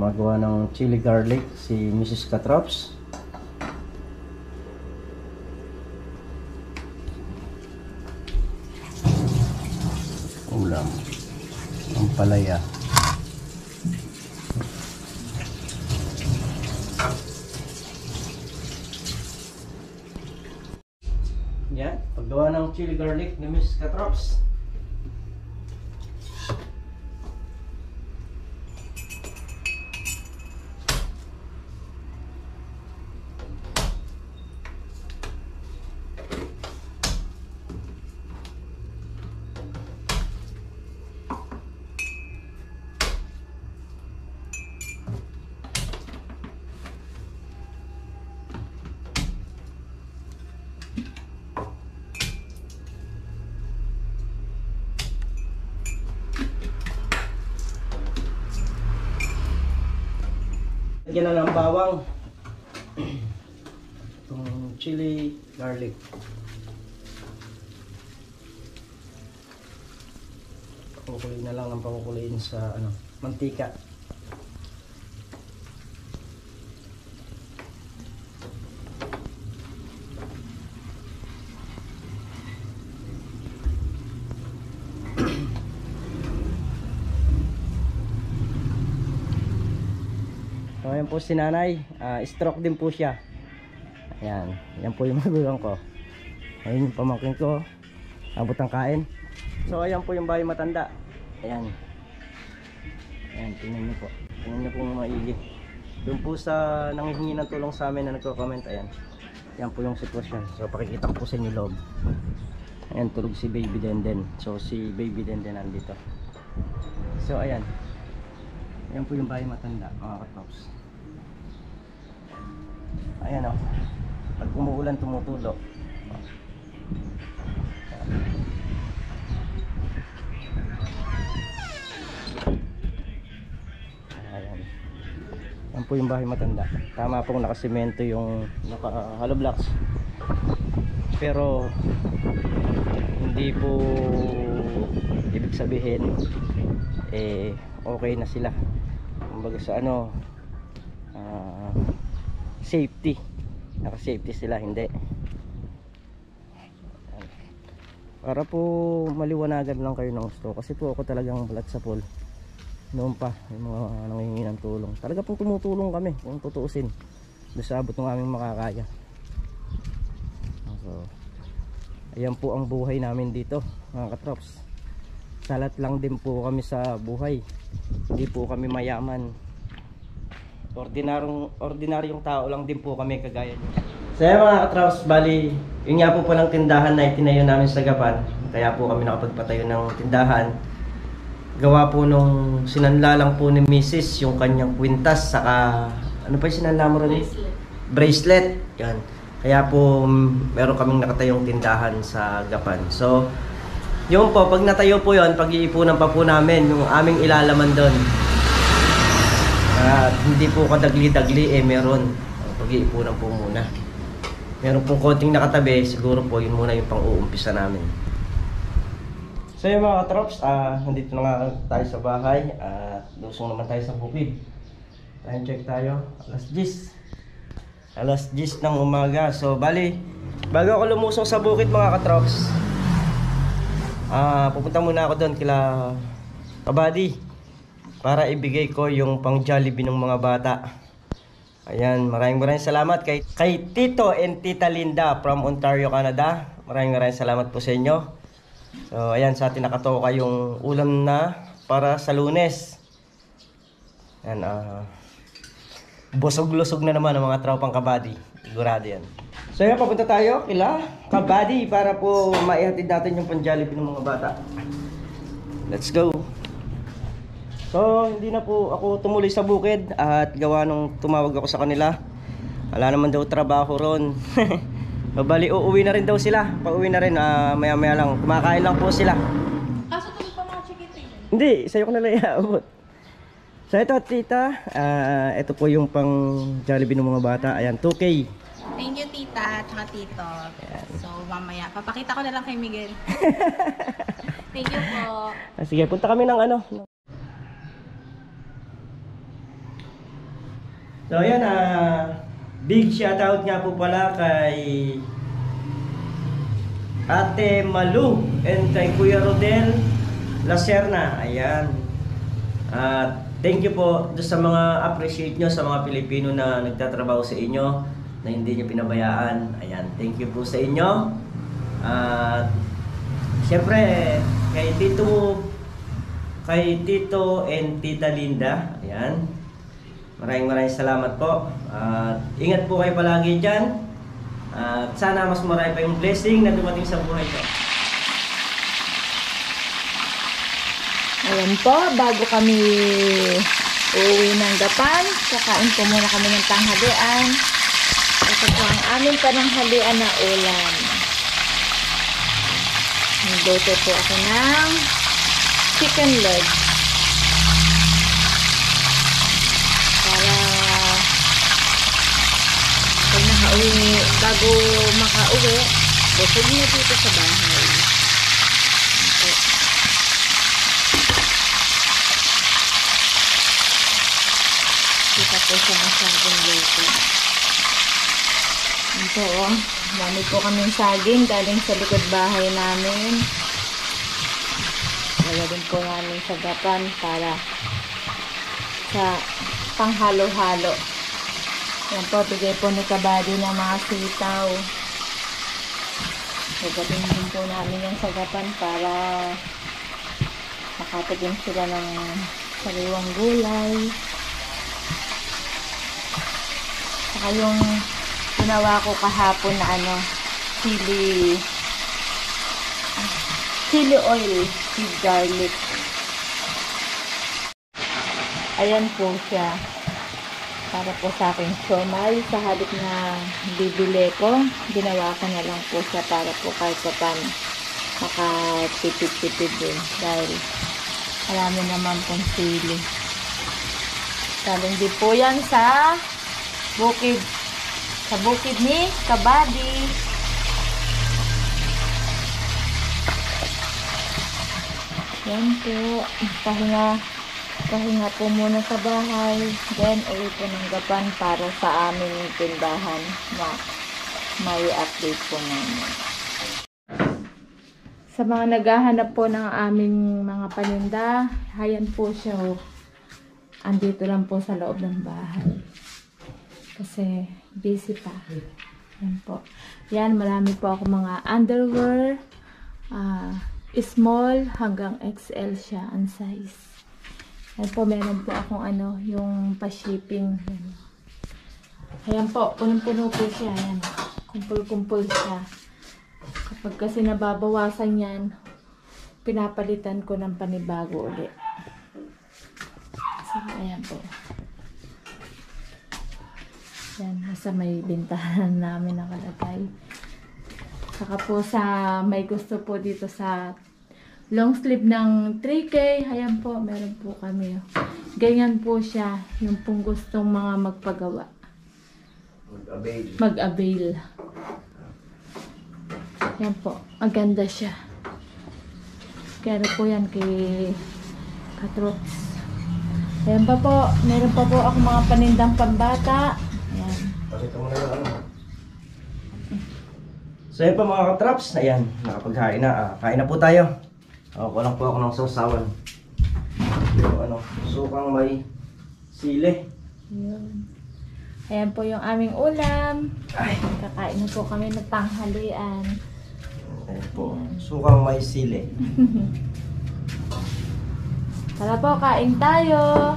Gumagawa ng chili garlic si Mrs. Katrops. Ulam. Ang palaya. Yan. Paggawa ng chili garlic ni Mrs. Katrops. Lagyan na ng bawang. Itong chili garlic. Pakukuloyin na lang ang pakukuloyin sa mantika. So, ayan po si nanay, stroke din po siya. Ayan, yan po yung magulang ko. Ayan yung pamangkin ko, abot ang kain. So ayan po yung bahay matanda. Ayan. Ayan, tingnan niyo po. Tingnan niyo po maigi. Doon po sa nanghihingi ng tulong sa amin na nagko-comment, ayan. Yan po yung sitwasyon. So pakikita ko po sa inyo loob. Ayan, tulog si Baby Denden. So si Baby Denden nandito. So ayan. Ayan po yung bahay matanda, mga katrops. Ayan o. Pag umuulan, tumutulo. Ayan. Ayan po yung bahay matanda. Tama pong nakasimento yung naka-hollow blocks. Pero hindi po ibig sabihin okay na sila. Kumbaga sa safety, naka-safety sila, hindi. Para po maliwanagan lang kayo ng gusto, kasi po ako talagang balat sa pool noon pa, yung mga nanghihingi ng tulong. Talaga pong tumutulong kami kung tutuusin doon sa abot ng aming makakaya. So ayan po ang buhay namin dito, mga katrops. Salat lang din po kami sa buhay, hindi po kami mayaman. Ordinaryong tao lang din po kami kagaya niyo. So yan mga katrops, bali yun nga po palang tindahan na itinayo namin sa Gapan. Kaya po kami nakapagpatayo ng tindahan. Gawa po nung sinanla lang po ni Mrs. yung kanyang kwintas, saka ano pa yung sinanla mo rin? Bracelet. Yan. Kaya po meron kaming nakatayong tindahan sa Gapan. So yun po, pag natayo po yun, pag-iipunan pa po namin yung aming ilalaman doon. Hindi po kadagli-dagli, meron. Pag-iipunan po muna. Meron pong konting nakatabi, siguro po yun muna yung pang-uumpisa namin. So yung mga katrops, nandito na nga tayo sa bahay at lusong naman tayo sa bukid. Time check tayo, alas 10 ng umaga. So bali, bago ako lumusong sa bukid mga katrops, pupunta muna ako doon kila Kabady para ibigay ko yung pang Jollibee ng mga bata. Ayan, maraming salamat kay Tito and Tita Linda from Ontario, Canada. Maraming salamat po sa inyo. So ayan, sa atin nakatoka yung ulam na para sa Lunes. Ayan, busog-lusog na naman ang mga tropang Kabady. Sigurado yan. So ayan, papunta tayo kila Kabady para po maihatid natin yung pang Jollibee ng mga bata. Let's go! So hindi na po ako tumuloy sa bukid at gawa nung tumawag ako sa kanila. Wala naman daw trabaho ron. Bali uuwi na rin daw sila. Pauwi na rin, maya-maya lang. Kumakain lang po sila. Kaso tulog pa mga chikitin. Hindi, sa'yo ko na lang iaabot. So ito tita, ito po yung pang Jollibee ng mga bata. Ayan, 2K. Thank you tita at tito. Ayan. So mamaya, papakita ko na lang kay Miguel. Thank you po. Sige, punta kami ng So ayan, big shoutout nga po pala kay Ate Malu and kay Kuya Rodel Lacerna. Ayan. Thank you po doon sa mga appreciate nyo sa mga Pilipino na nagtatrabaho sa inyo na hindi nyo pinabayaan. Ayan, thank you po sa inyo. At siyempre kay Tito and Tita Linda. Ayan. Maraming salamat po. Ingat po kayo palagi dyan. At sana mas marami pa yung blessing na dumating sa buhay ko. Ayan po, bago kami uuwi ng Gapan, kakain po muna kami ng tanghalian. Ito po ang aming pananghalian na ulam. Nagluto po ako ng chicken leg. Para pag bago makauwi, busog na dito sa bahay. Kita po siya masyadong luto. Ito oh, dami po kaming saging galing sa likod bahay namin. Wala din po namin sa Gapan para sa panghalo-halo. Yan po, bigay po ni Kabady ng mga sitaw. Gagawin din po namin yung sa Gapan para makatagin sila ng sariwang gulay. Saka yung ginawa ko kahapon na chili oil with garlic. Ayan po siya. Para po sa aking siomay. Sa halip na bibili ko, ginawa ko na lang po siya para po kahit pa paano makatipid-tipid din. Dahil marami naman pong sili. Galing din po yan sa bukid ni Kabady. Yan po, pahinga po muna sa bahay, then uwi po ng Gapan para sa aming tindahan na may update po namin. Sa mga naghahanap po ng aming mga paninda, hayan po siya. Andito lang po sa loob ng bahay. Kasi busy pa. Yan po. Yan, marami po ako mga underwear. Small hanggang XL siya ang size. Yan po, meron po akong yung pa-shipping. Ayan po, punong-puno po siya. Ayan. Kumpul-kumpul siya. Kapag kasi nababawasan yan, pinapalitan ko ng panibago ulit. So, ayan po. Yan, nasa may bintahan namin nakalagay. Saka po may gusto po dito sa long sleeve ng 3K. Ayan po, meron po kami. Ganyan po siya, yung pong gustong mga magpagawa. Mag-avail. Yan po, maganda siya. Kaya po yan kay Katrops. Ayan pa po, meron pa po ako mga panindang pambata. Ayan. Pakita mo na yung So yun pa mga katraps, ayan, nakapaghain na. Kain na po tayo. Kulang po ako ng sausawan. Yung sukang may sili. Ayan. Ayan po yung aming ulam. Ay. Kakain na po kami ng tanghalian. Ayan po, sukang may sili. Tara po, kain tayo.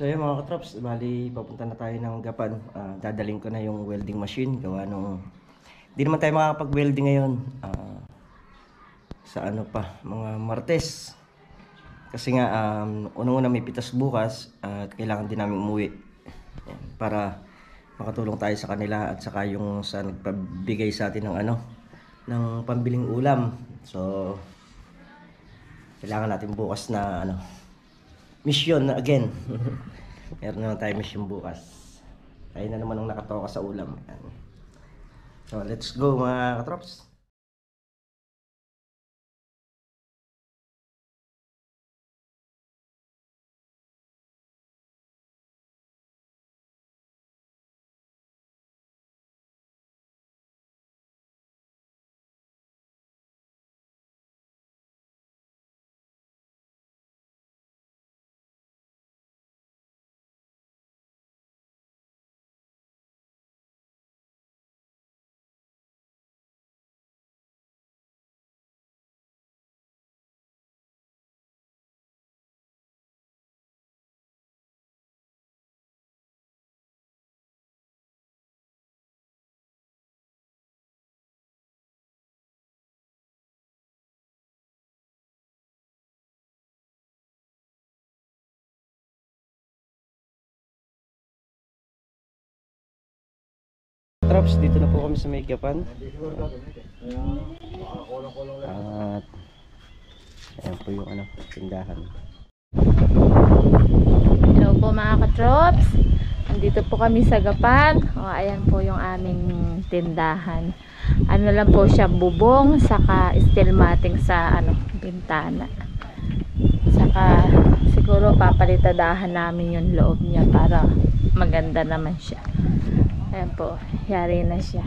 So yun mga katrops, bali papunta na tayo ng Gapan. Dadaling ko na yung welding machine. Gawa nung hindi naman tayo makakapag-welding ngayon. Sa mga Martes. Kasi nga, unang-una may pitas bukas at kailangan din namin umuwi. Para makatulong tayo sa kanila at saka yung sa nagpabigay sa atin ng ng pambiling ulam. So, kailangan natin bukas na mission na again. Meron naman tayo mission bukas. Tayo na naman ang nakatoka sa ulam. So, let's go mga katrops. katrops, dito na po kami sa may Gapan. At ayan po yung ano, tindahan. Hello po mga katrops. Andito po kami sa Gapan. O, ayan po yung aming tindahan. Ano lang po siya, bubong, saka steel matting sa ano, bintana. Saka siguro papalitadahan namin yung loob niya para maganda naman siya. Ayan po, yari na siya.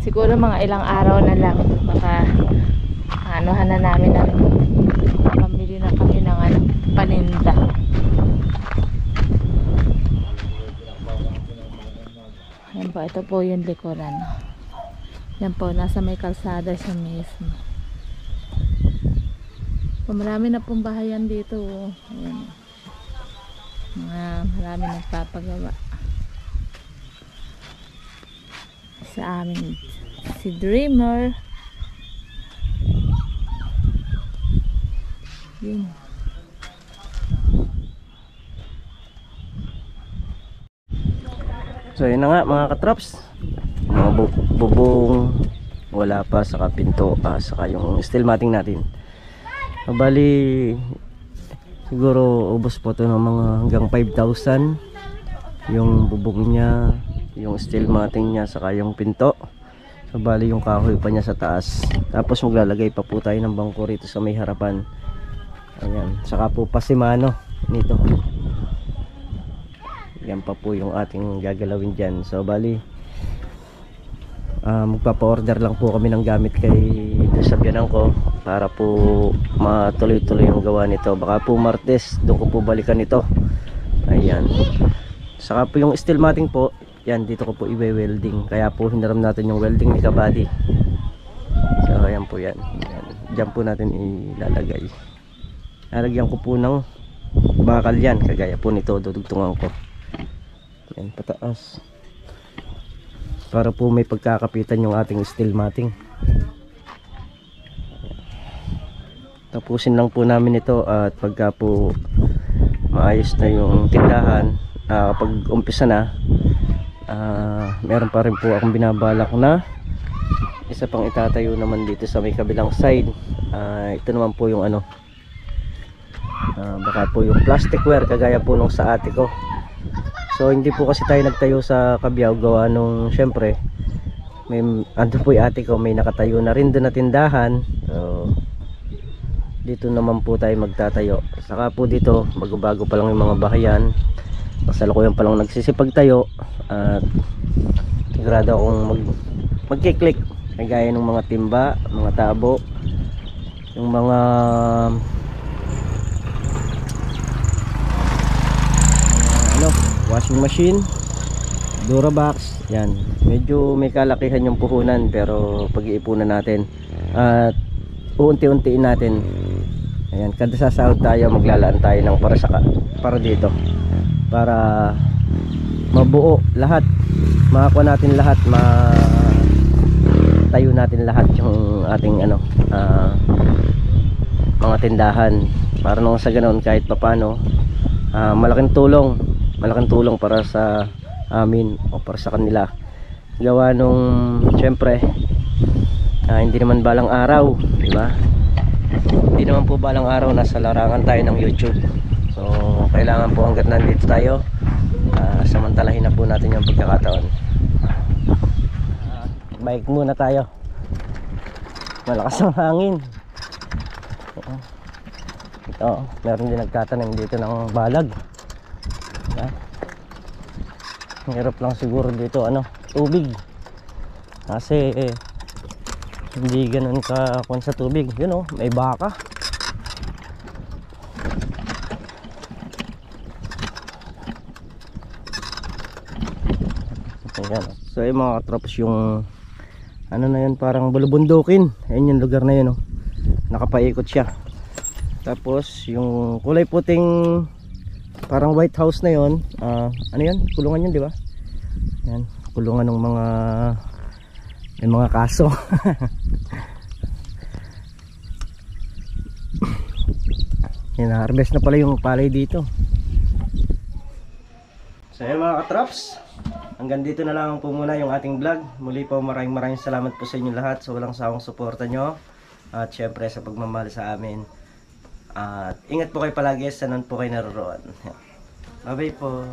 Siguro mga ilang araw na lang baka anuhan na namin ng pamili na kami ng ano, paninda. Ayan po, ito po yung likuran. Yan po, nasa may kalsada siya mismo. Marami na pong bahayan dito. Ayan. Marami nagpapagawa. Sa amin si Dreamer. Yun. So yun na nga mga katrops, mga bubong wala pa, saka pinto, saka yung steel matting natin. Bali siguro ubos po to ng mga hanggang 5,000 yung bubong niya, yung steel matting niya, saka yung pinto. So bali yung kahoy pa niya sa taas. Tapos maglalagay pa po tayo ng bangko rito sa may harapan. Ayan, saka po pasimano nito. Yan pa po yung ating gagalawin dyan. So bali magpapa-order lang po kami ng gamit kay sa biyanan ko para po matuloy-tuloy yung gawa nito. Baka po Martes doon ko po balikan ito. Ayan, saka po yung steel matting po, yan dito ko po i-welding. Kaya po hinaram natin yung welding ni Kabady. So ayan po yan. Ayan. Diyan po natin ilalagay. Lalagyan ko po ng bakal yan, kagaya po nito, dudugtungan ko yan pataas para po may pagkakapitan yung ating steel matting. Tapusin lang po namin ito at pagka po maayos na yung tindahan, kapag umpisa na, meron pa rin po akong binabalak na isa pang itatayo naman dito sa may kabilang side. Ito naman po yung ano, baka po yung plasticware kagaya po nung sa ate ko. So hindi po kasi tayo nagtayo sa Cabiao gawa nung syempre may ando po yung ate ko, may nakatayo na rin doon na tindahan. So dito naman po tayo magtatayo. Saka po dito bago-bago pa lang yung mga bahayan, kasalukuyan pa lang nagsisipagtayo at sigurado akong magkiklik kagaya ng mga timba, mga tabo, yung mga washing machine, Durabox, yan. Medyo may kalakihan yung puhunan pero pag-iipunan natin at uunti-untiin natin. Ayan, kada sasahod tayo maglalaan tayo ng para dito. Para mabuo lahat, makakuha natin lahat, tayo natin lahat yung ating ano, mga tindahan. Para nung sa ganoon kahit papano, malaking tulong para sa amin o para sa kanila. Gawa nung syempre hindi naman balang araw, di ba? Hindi naman po balang araw nasa larangan tayo ng YouTube. So kailangan po hangga't nandito tayo, samantalahin na po natin yung pagkakataon. Bike muna tayo. Malakas ang hangin. Ito, meron din nagtatanim dito ng balag. Hirap lang siguro dito ano, tubig kasi hindi ganun ka kung sa tubig. Yun oh, may baka. Ayan. So yung mga katrops, yung ano na yun, parang bulubundukin. Ayan yung lugar na yun oh, nakapaikot siya. Tapos yung kulay puting parang white house na yon, ano yan, kulungan yun, di ba? Yan, kulungan ng mga may mga kaso. Yan, harvest na pala yung palay dito. So yan mga katrops, hanggang dito na lang po muna yung ating vlog. Muli po maraming salamat po sa inyo lahat sa walang sawang suporta nyo. At syempre sa pagmamahal sa amin. At ingat po kayo palagi sa nan po kayo naroroon. Bye bye po.